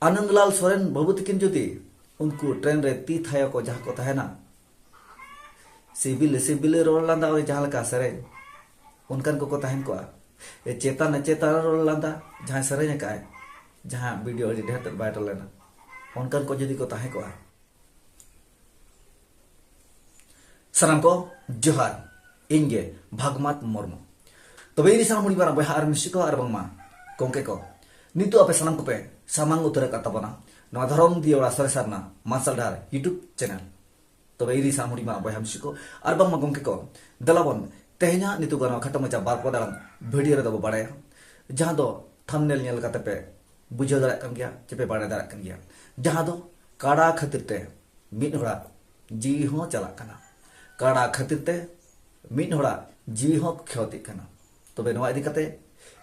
आनंदलाल सोरेन बाबू तकिन जुदी उनको ट्रेन रे ती थाया को जहाँ को तहना सिबिल सिबिल रोल लांदा और जहाँ लगा सरे उनकन को तहन को चेतन चेतन रोल लांदा जहाँ सरे का जहाँ वीडियो ढेर वायरल लेना उनकन को जुदी को तहे को सानाम को जोहार इंगे भागमात मुर्मू तबे ini sana muni barang boy har misiko ar bangma kongke ko nitu ape sanam ko pe samang utara kata bona no dharom di ora sare sarna masal dar youtube channel tobे ini sana muni ma boy ham misiko ar bangma kongke ko dalabon tehnya nitu gana khata macha bar ko dalam video re do badaya jahan do thumbnail nyel kata pe bujho dara kan gya chepe bada dara kan gya jahan do kada khatir te mid hora ji ho chala kana kada khatir te mid hora ji ho khyoti kana तबे नवा इदी कते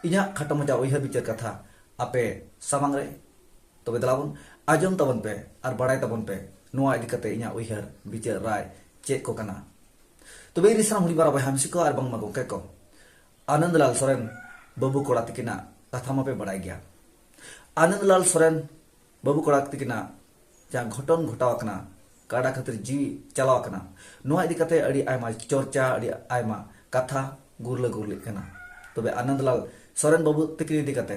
इना खटो मजा उइहर बिचार कथा आपे सामांग रे तबे दलाबन आजम तबन पे और बड़ाई तबन पे नवा इदी कते इना उइहर बिचार राय चेक को कना तबे रिसा हुरी बारा हमसी को और बंग मगो के को आनंदलाल सोरेन बाबू कोड़ा तिकिना कथा मा पे बड़ाई गया आनंदलाल सोरेन बाबू कोड़ा तिकिना जा घटन घटाव कना काडा खातिर जी चलाव कना नवा इदी कते अड़ी आयमा चर्चा अड़ी आयमा कथा गुरले गुरले कना तबे आनंदलाल सोरेन बाबू तकिन इदी कते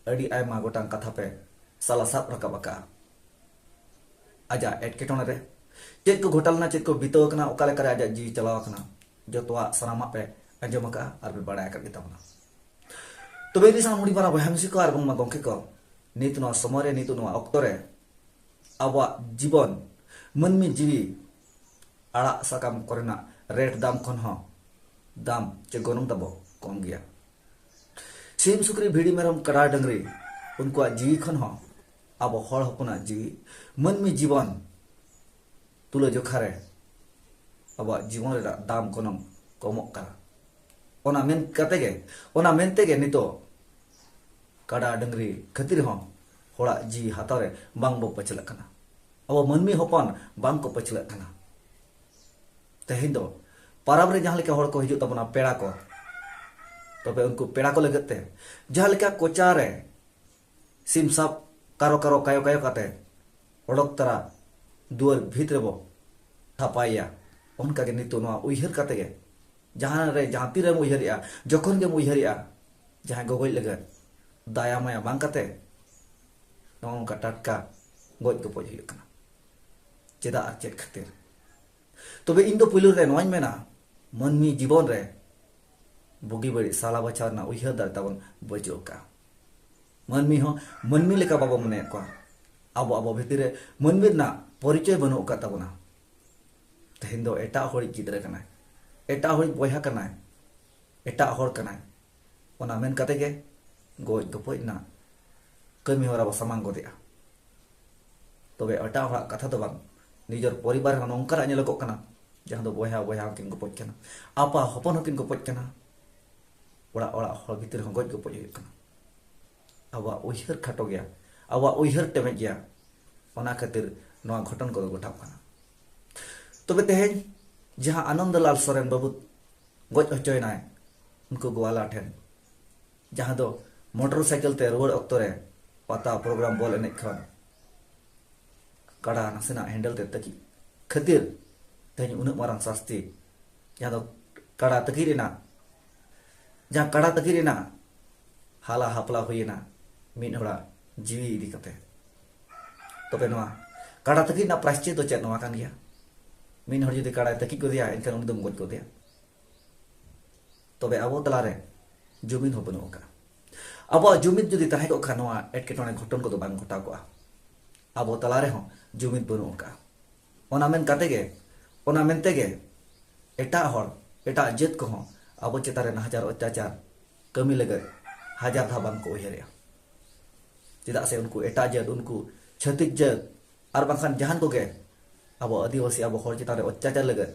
अड़ी आयमा गोटांग कथा पे साला साब रकाबका आजा एटकेटोने रे चेक को घोटालना चेक को बितो कना ओकाले करे आजा जी चलाव कना जतवा सनामा पे अंजमका आर पे बड़ाय कर बितावना तबे नि सा मुडी बारा बहामसी को आर बंगमा गंके को नित नो समरे नित नो अक्तरे आबा जीवन मनमी जीवी आड़ा साकाम करेना रेट दाम खन हो दाम चे गोनम तबो कम गया सीम सुक्री भिड़ी मेरम कड़ा डंगरी उनको जीवी खन हो अब हड़ हपना जीवी मनमी जीवन तुले जोखारे अब जीवन रे दाम गोनम कमक करा ओना मेन कतेगे ओना मेनतेगे नितो कड़ा डंगरी खतिर हो होड़ा जी हातारे बांग बो पचल कना अब मनमी हपन बांग को पचल कना तेहिन दो पाराब रे जहाँ लेके हड़ को हिजु तबना पेड़ा को तबे उनको पेड़ा को लगते जहाँ लेके कोचा रे सिम साब कारो कारो कायो कायो काते ओडक तरा दुआर भीतर बो थापाया उनका के नितो नवा उइहर काते गे जहाँ रे जहाँ तीरे उइहरिया जखन के उइहरिया जहाँ गोगोय लगे दाया माया बांग काते नवा का टटका गोज को पोज हियो कना चेदा आर चेक खातिर तबे इन दो पुलुर रे नवाñ मेना मनमी जीवन रे बुगी बड़ी साला बचार ना उइहर दर तबन बजो का मनमी हो मनमी लेका बाबा मने को अब अब भितर रे मनमी ना परिचय बनो का तबना तेहिन दो एटा होड़ी गिदरे कना एटा होड़ी बयहा कना एटा होड़ कना ओना मेन कते गे गोज गपoj ना कमी होरा समांग गोदिया तबे एटा होड़ा कथा तो बांग निजर परिवार हन नंका नेलको कना जहाँ दो बयहा बयहा किन गपoj कना आपा हपन किन गपoj कना ओड़ा ओड़ा हड़ भितर हन गोज गपoj हुई कना आवा उइहर खाटो गया आवा उइहर टेमे गया ओना खातिर नवा घटन को गोठा कना तबे तेहेन जहाँ आनंदलाल सोरेन बाबू गोज हचोयनाय उनको गोवाला ठेन जहाँ दो मोटरसाइकिल ते रोड अक्तरे पता प्रोग्राम बॉल एने खन कड़ा नसेना हैंडल ते तकी खातिर तेहेन उन मारंग शास्ति जहाँ दो कड़ा तकीरेना जहाँ कड़ा तकीरेना हाला हपला हुईना मिन होड़ा जीवी इदी कते तबे नवा कड़ा तकीना प्रायश्चित तो चेत नवा कान गया मिन हर जुदी कड़ा तकी को दिया इनकन उन दम गोज को दिया तबे आबो तलारे जुमिन हो बनो का अब जुमिन जुदी ताहे को खानवा एटकेटोने घटन को तो बांग घटा को अब तलारे हो जुमिन बनो का ओना मेन काते गे ओना मेनते गे एटा हर एटा जेत को हो अब चेतारे नहाजार अत्याचार कमी लगे हजार धा बांग को उहेरिया चेदा से उनको एटा जेत उनको छतिक जेत और बांखान जहान को गे अब आदिवासी अब हर चेतारे अत्याचार लगे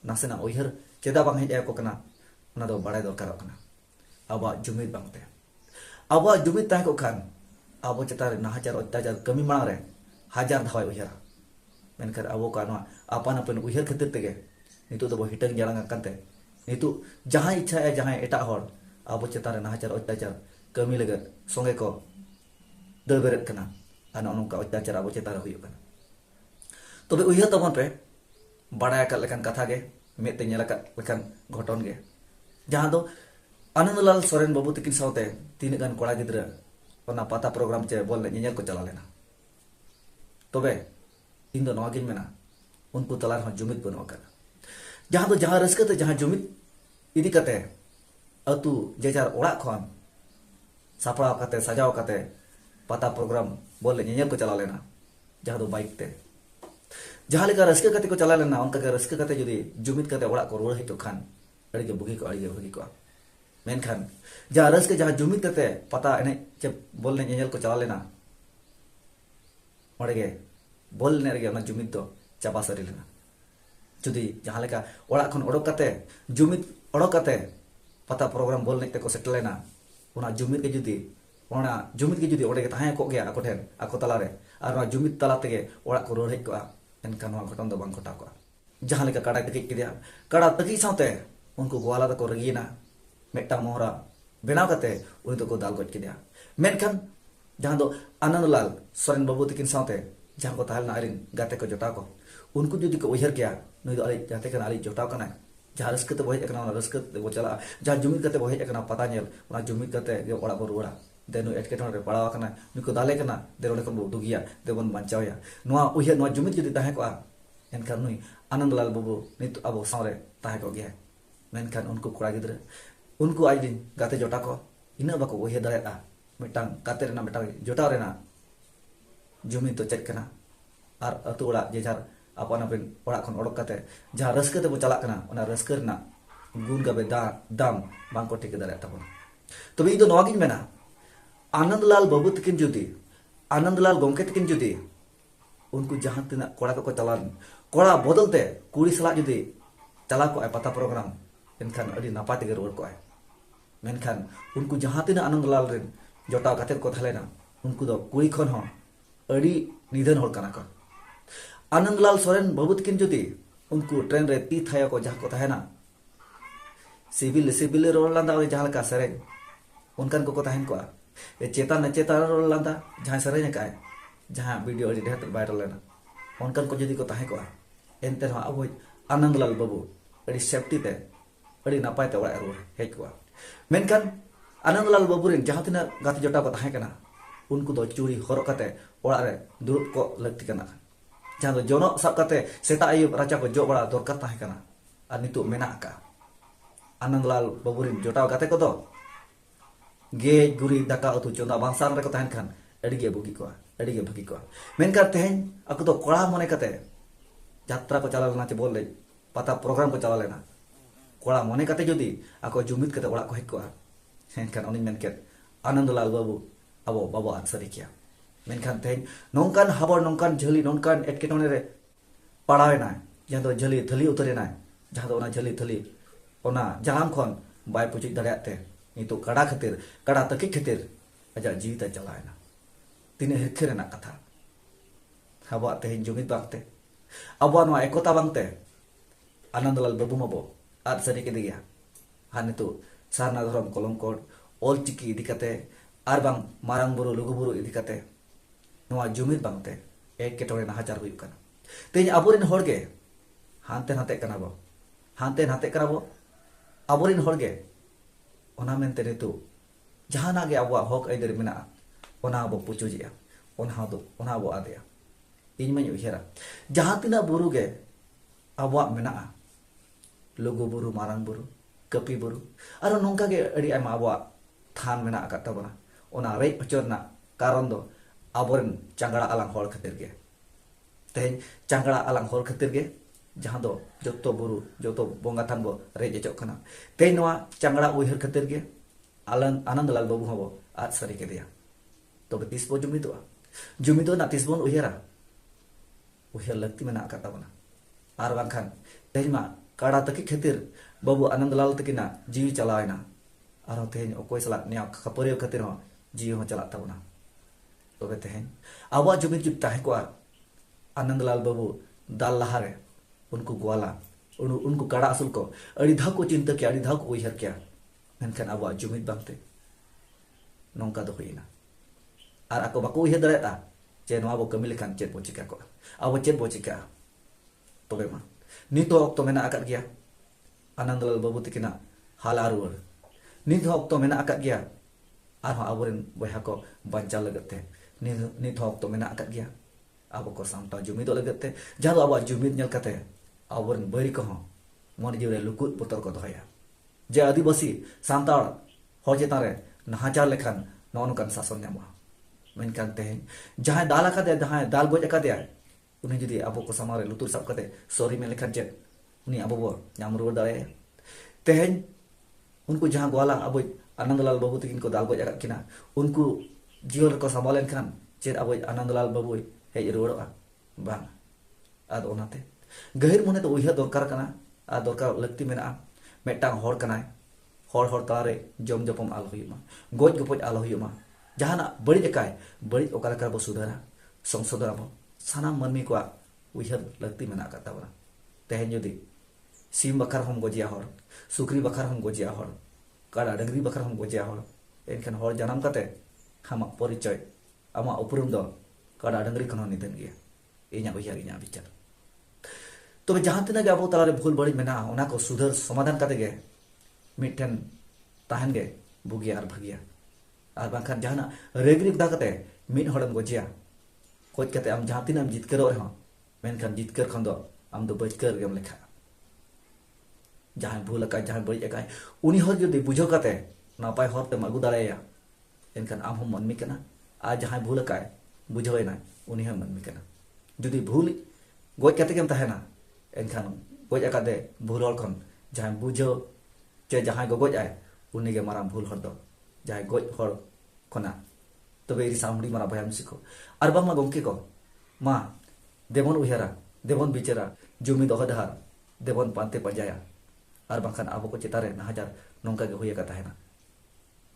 नासेना उहेर चेदा बांग हेज को कना ओना दो बड़ाय दरकार कना अब जुमिद बांगते अब जुमिद ताहे को खान अब चेतारे नहाजार अत्याचार कमी मांग रे हजार धावाय उहेरा मेनकर अब का नवा आपान अपन उहेर खातिर तेगे नितु दो हिटंग जालांग कांते नितु जहां इच्छा है जहां एटा हर अब चेतारे नहाजार अत्याचार कमी लगे संगे को दर बेरेद कना ana nongka अत्याचार abo चेतार हुई kana तबे उयहर तबन पे बाडाय आकad लेकान कथा गे मेद ते नेल आकad लेकान घटन गे जहां दो आनंदलाल सोरेन बाबू तकिन सावते तीन गान कोड़ा गिद्रा ओना पाता प्रोग्राम चे बोल नेल को चला लेना तबे इन दो नवागिन मेना उनको तलार हन जुमित बनो कर जहां रस्क ते जहां जुमित इदी कते अतु जेजार ओड़ा खन सापड़ा कते सजाव कते पाता प्रोग्राम बोल नेल को चला लेना जहां दो बाइक ते जहां लेका रस्क कते को चला लेना उनका के रस्क कते जुदी जुमित कते ओड़ा को रोड़ हितो खान अड़ी के बुगी को मेनखान जहां रस्क जहां जुमित कते पता एने चे बोल नेल को चला लेना ओड़े बोल ने रे ओना जुमित दो चाबा सरी लेना जुदी जहां लेका ओड़ा खन ओडक कते जुमित ओडक कते पता प्रोग्राम बोल नेते को सेटल लेना ओना जुमित के जुदी ओडे के ताहे को गया ako ठेन ako तलारे आर ओना जुमित तला तेगे ओड़ा को रोड़ हेज को एनखान नोआ घटन दो बांग घटा को जहां लेका काड़ा तकी किदिया काड़ा तकी साथे उनको गोवाला को रगीना मेटा मोहरा बेनाव कते उनी तो को दाल गज किदिया मेनखान जहां दो आनंदलाल सोरेन बाबू तकिन साथे जहां को ताहलना आरिन गाते को जोटा को उनको जुदी को उयहर किया नुई दो आली जाते कना आली जोटाव कना जहां रस्क ते बहे एकना रस्क ते को चला जहां जुमित कते बहे एकना पता नेल ओना जुमित कते गे ओड़ा को रुड़ा देनु एटकेटन रे पड़ाव कना नुको दाले कना देरोले को दुगिया देबन बांचावया नोआ उयहर नोआ जुमित जुदी ताहे को एनखान नुई आनंदलाल बाबू नित अबो सावरे ताहे को गया मेनखान उनको कोड़ा गिद्रा उनको आइदिन गाते जोटा को इना बाको उयहर दाड़ेया मिटांग गाते रेना मिटांग जोटाव रेना जुमित तो चेक कना आर अतु ओड़ा जेजार अपन अपन ओड़ा खन ओडक कते जहां रस्क ते बो चला कना ओना रस्क रेना गुण गाबे दाम बांको ठीक दाड़े तबन तबे इदो नवागिन मेना आनंदलाल बाबू तकिन जुदी आनंदलाल गोंके तकिन जुदी उनको जहां तना कोड़ा को चलान कोड़ा बदलते कुड़ी सला जुदी चला को पता प्रोग्राम एनखान अडी नापा तेगे रोड को मेनखान उनको जहां तना आनंदलाल रेन जोटा गाते को थालेना उनको दो कुड़ी खन हो अड़ी निधन होल कना को आनंदलाल सोरेन बाबू तकिन जुदी उनको ट्रेन रे ती थाया को जहां को थाहेना सिविल रोड लांदा जहां का सरे उनकन को थाहेन को चेता रोड लांदा जहां सरे ने काय जहां वीडियो अड़ी ढेर वायरल लेना उनकन को जुदी को थाहे को एनते अब आनंदलाल बाबू अड़ी सेफ्टी ते अड़ी नापाय ते ओड़ा रो हेज को मेनखान आनंदलाल बाबू रेन जहां तना गाते जोटा को थाहे कना उनको दो चूड़ी हरक कते ओड़ा रे दुरुब को लगती कना जहां दो जोनो सब कते सेता आयुब राजा को जो बड़ा दरकार ताहे कना आर नितु मेना का आनंदलाल बाबू रेन जोटा गाते को दो गे गुरी दाका उतु चोंदा बांसान रे को ताहेन खान अड़ी बुगी को अड़ी भागी को मेनकार तेहेन ako तो कोड़ा मने कते यात्रा को चला लेना चे बोल ले पता प्रोग्राम को चला लेना कोड़ा मने कते जुदी ako जुमित कते ओड़ा को हेज को एनखान उनी मेनके आनंदलाल बाबू abo babo ansari kia मेनखान तेहेन नोंकान हाबर नोंकान झली नोंकान एटकेटोने रे पड़ावेना जहां दो झली थली उतरेना जहां दो ओना झली थली ओना जहां खन बाय पुचिक दाड़ेते नितो कड़ा खातिर कड़ा तकी खातिर अजा जीवित चलायना तीन हेखे रेना कथा अब तेहेन जुमित बांगते अब नोआ एकता बांगते आनंदलाल बाबू मबो आद सरी के दिया हां नितो सारना धरम कलमकोट ऑल चिकी इदी कते आर बांग मारांग बुरु लुगु बुरु इदी कते नोआ जुमित बांगते एटकेटोने नाहाचार हुई कना तेज आबोरिन होड़गे हानते नाते कना बो आबोरिन होड़गे ओना मेनते नितो जहाना गे आबो हक आइदर मेना ओना आबो पुचुजिया ओना आबो आदेया इन मई उयहरा जहां तिना बुरु गे आबो मेना लुगु बुरु मारांग बुरु कपी बुरु आरो नोंका गे अड़ी आयमा आबो थान मेना का तबना ओना रे अचरना कारण दो आबोरन चांगड़ा आलांग होड़ खातिर गे तेहेन चांगड़ा आलांग होड़ खातिर गे जहां दो जोतो बुरु जोतो बोंगा थान बो रेज एचोक कना तेहेन नोआ चांगड़ा उयहर खातिर गे आनंदलाल बाबू हबो आज सरी के दिया तबे तीस बो जुमिदो ना तीस बोन उयहरा उयहर लगती मेना का तबना आर बांखान तेहेन मा काड़ा तकी खातिर बाबू आनंदलाल तकिना जीवी चलायना आरो तेहेन ओकोय सला निया खपरियो खातिर हो जीवी हो चला तबना तबे तेहेन आबो जुमिद जुब ताहे को आनंदलाल बाबू दाल लहारे उनको ग्वाला उनको काड़ा असुल को अड़ी धाव को चिंता किया अड़ी धाव को उयहर किया मेनखान आबो जुमिद बांगते नोंका दो हुईना आर ako बाको उयहर दाड़ेता चे नवा बो कमी लेखान चेत बो चिका को अब चेत बो चिका तबे मा नितो ऑक्टो मेना आकात गया आनंदलाल बाबू तिकिना हाला रुवर नित ऑक्टो मेना आकात गया आरो आबोरेन बयहा को बांचा लगते नित ऑक्टो मेना आकात गया अब को सामटा जुमिद लगते जहां अब जुमिद नेल कते आबोरेन बरी को मन जीव रे लुकुत पुतर को दहया जे आदिवासी सांताड़ हर चेतान रे नाहाचार लेखान नौनकान शासन नामा मेनकान तेहें जहां दाल आकादे जहां दाल गोज आकादे उन्हें जुदी अब को समारे लुतुर साब कते सॉरी में लेखान चेत उन्हीं अब वो नाम रुवर दाड़े तेहें उनको जहां ग्वाला अब आनंदलाल बाबू तकिन को दाल गोज आकाद किना उनको जीवन को संभालेन खान चेत अब आनंदलाल बाबू हेज रुवरोआ बांग आद ओनाते गहिर मने तो उइहा दरकार कना आ दरकार लक्ति मेना मेटांग हर कनाय हर तारे जम जपम आलो हुयुमा गोज गपज आलो हुयुमा जहाना बड़ी जकाय बड़ी ओकालका बो सुधारा संशोधन अब सानाम मनमी को उइहर लगती मेना कातावना तेहें जुदी सीम बखार हम गोजिया हर सुक्री बखार हम गोजिया हर काड़ा डंगरी बखार हम गोजिया हर एनखान हर जानम काते हम परिचय आमा उपरुम दो काड़ा डंगरी खनो निधन गया इन्या उइहर इन्या विचार तो जहां तिना गे अब तालारे भूल बड़ी मेना ओना को सुधर समाधान काते गे मिठन ताहन गे बुगिया और भागिया और बांखान जहाना रेगरी दा कते मिट हड़म गोजिया कोच कते आम जहां तिना जितकर रहो मेनखान जितकर खन दो आम दो बचकर गेम लेखा जहां भूल का जहां बड़ी का उनी हर जदि बुझो कते नापाय हर ते मागु दाड़ाया एनखान आम हम मनमी कना आ जहां भूल का बुझोयना उनी हम मनमी कना जदि भूल गोज कते गेम ताहेना एनखान गोज आकादे भूल हर खन जहां बुझो चे जहां गोज आए उनी गे मारा भूल हर दो जहां गोज हर खना तबे इरी सामड़ी मारा भयाम सिको और बांग मा गंके को मा देबन उहेरा देबन बिचारा जुमी दोहदार देबन पांते पजाया और बांखान आबो को चितारे नाहाजार नोंका गे होया का ताहेना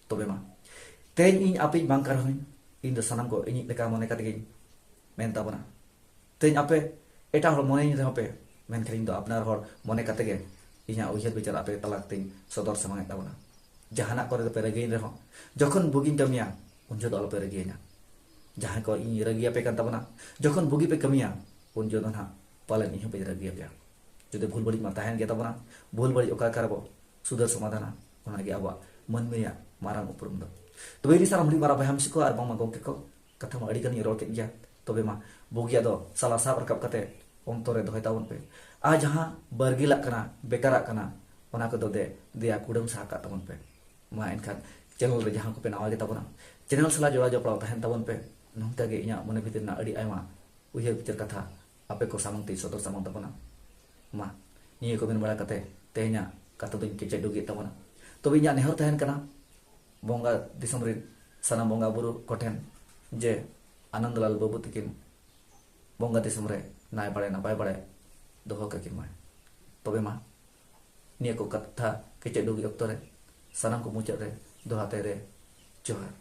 तबे मा तेज इन आपे बांग कर हई इन दो सनम को इन लेका मने काते गे मेन ताबना तेज आपे एटा हर मने इन रहपे मेन खरिन दो अपनार हर मने काते गे इन्या उहेर बिचार आपे तलाक तेज सदर समाय ताबना जहाना करे पे रगेन रहो जखन बुगिन कमिया उन जो पे रगिया जहां को इन रगिया पे कान ताबना जखन बुगी पे कमिया उन जो ना पालन इन पे रगिया पे जुदे भूल बड़ी मा ताहेन गे ताबना भूल बड़ी ओका करबो सुधर समाधान ओना गे आबा मन में माराम उपरुम दो तो बेरी सारा मुड़ी मारा बहाम सिको आर बामा गोके को कथा मा अड़ी कनी रोल के गया तबे मा बुगिया दो साला साब रकब कते अंतरे दोय तावन पे आ जहां बरगिला कना बेकारा कना ओना को दो दे दिया कुडम सा का तावन पे मा एनखान चैनल रे जहां को पे नावा गे ताबना चैनल सला जोड़ा जपड़ा तहन ताबन पे नोंता गे इया मने भितर ना अड़ी आयमा उइहर बिचार कथा आपे को सामंती सदर सामंत ताबना मा निये को बिन बड़ा कते तेहना कथा दिन के चेडुगे ताबना तो इया नेहर तहन कना बोंगा दिसम रे सना बोंगा बुरु कोठेन जे आनंदलाल बाबू तकिन बोंगा दिसम रे नाय बड़े नापाय बड़े दोहो के किमाय तबे मा निये को कथा के चेडुगे अक्तरे सनम को मुचाद रे दोहाते रे जोहार।